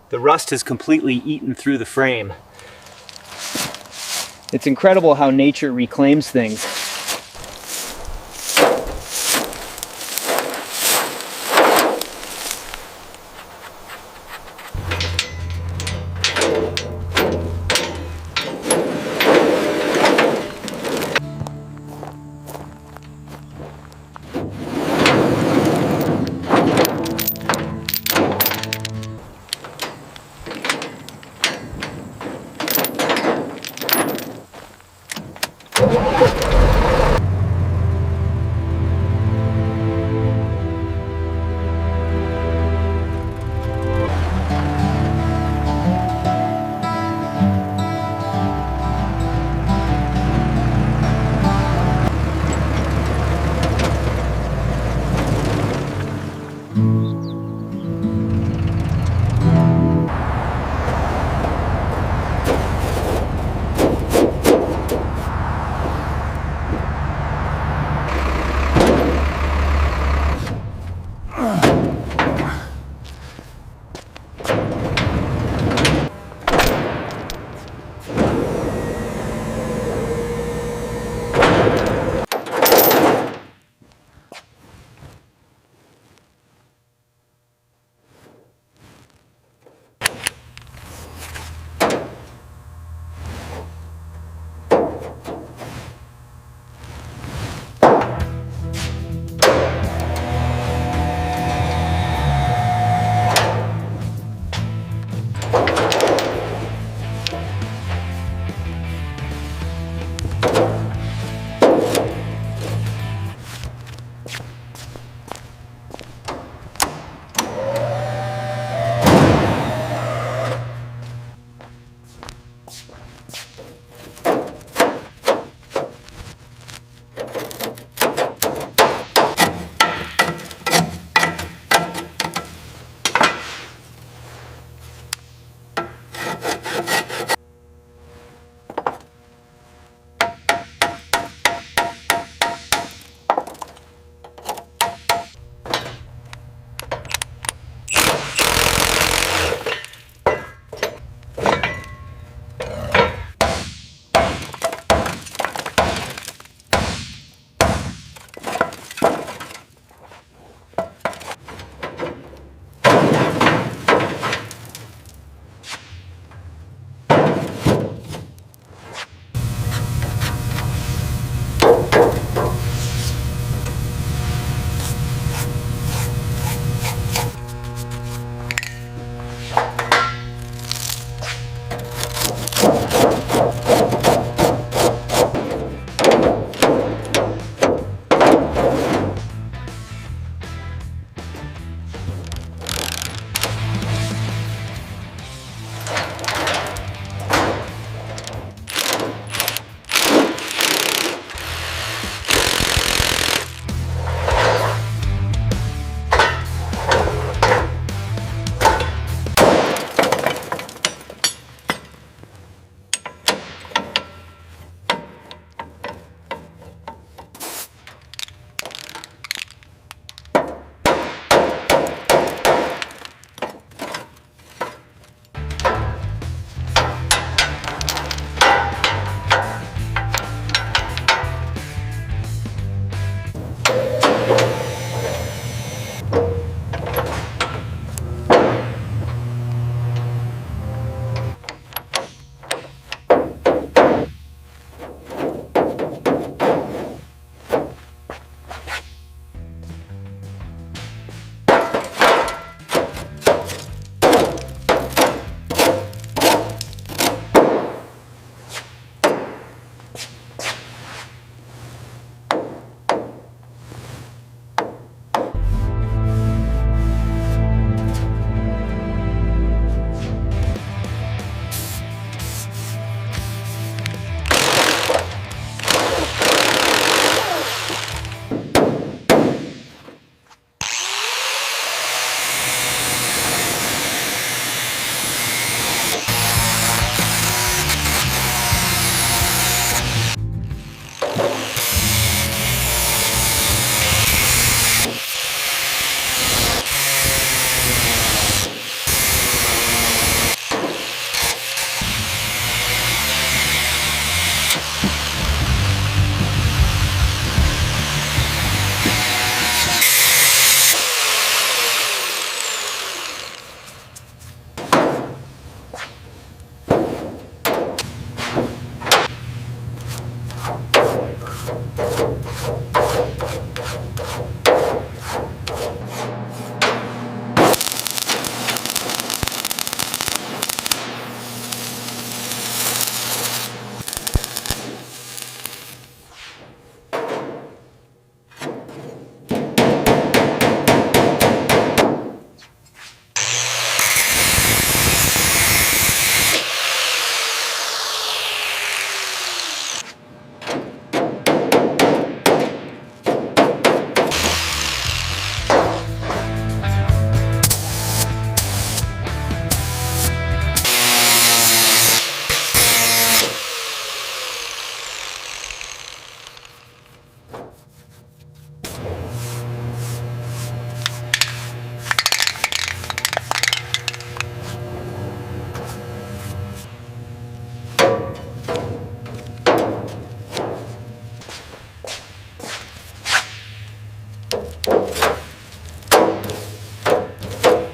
The rust has completely eaten through the frame. It's incredible how nature reclaims things.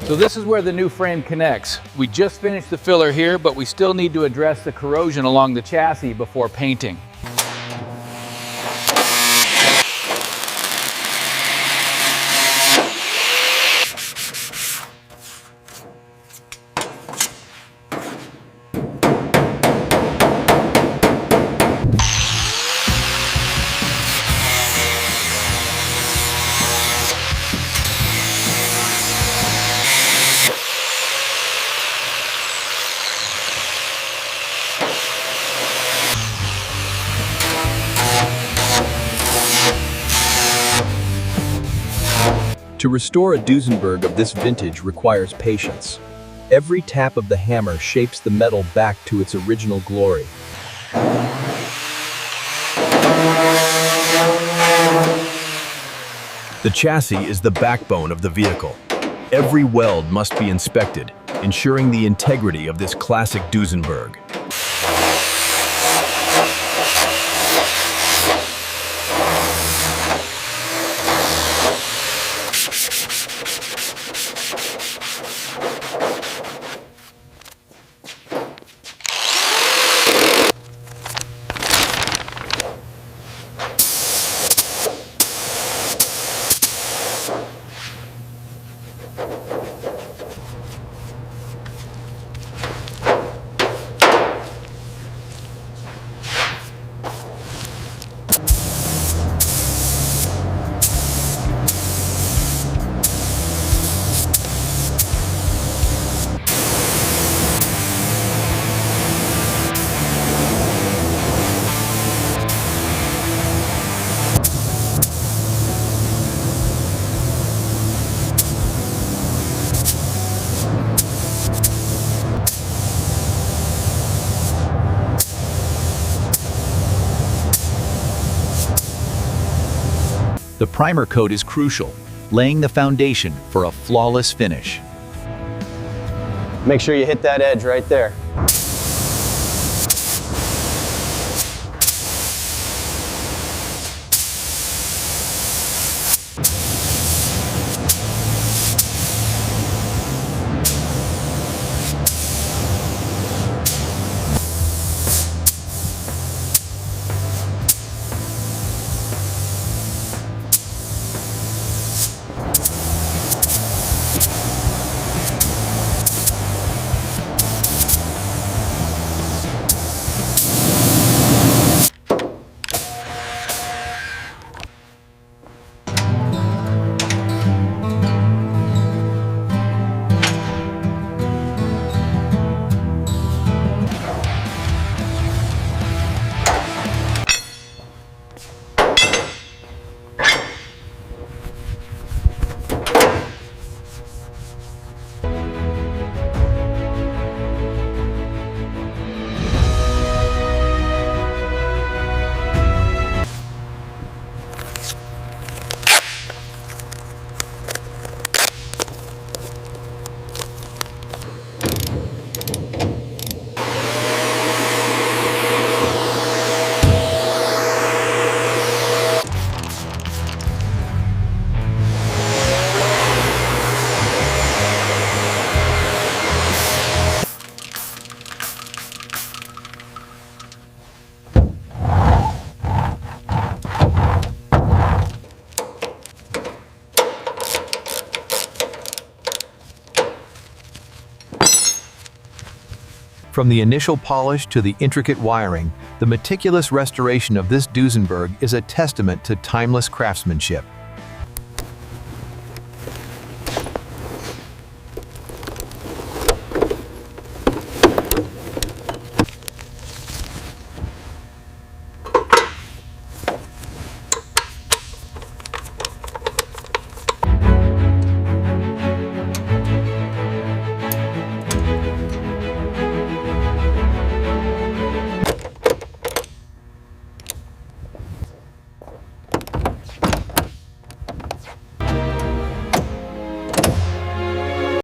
So this is where the new frame connects. We just finished the filler here, but we still need to address the corrosion along the chassis before painting. To restore a Duesenberg of this vintage requires patience. Every tap of the hammer shapes the metal back to its original glory. The chassis is the backbone of the vehicle. Every weld must be inspected, ensuring the integrity of this classic Duesenberg. The primer coat is crucial, laying the foundation for a flawless finish. Make sure you hit that edge right there. From the initial polish to the intricate wiring, the meticulous restoration of this Duesenberg is a testament to timeless craftsmanship.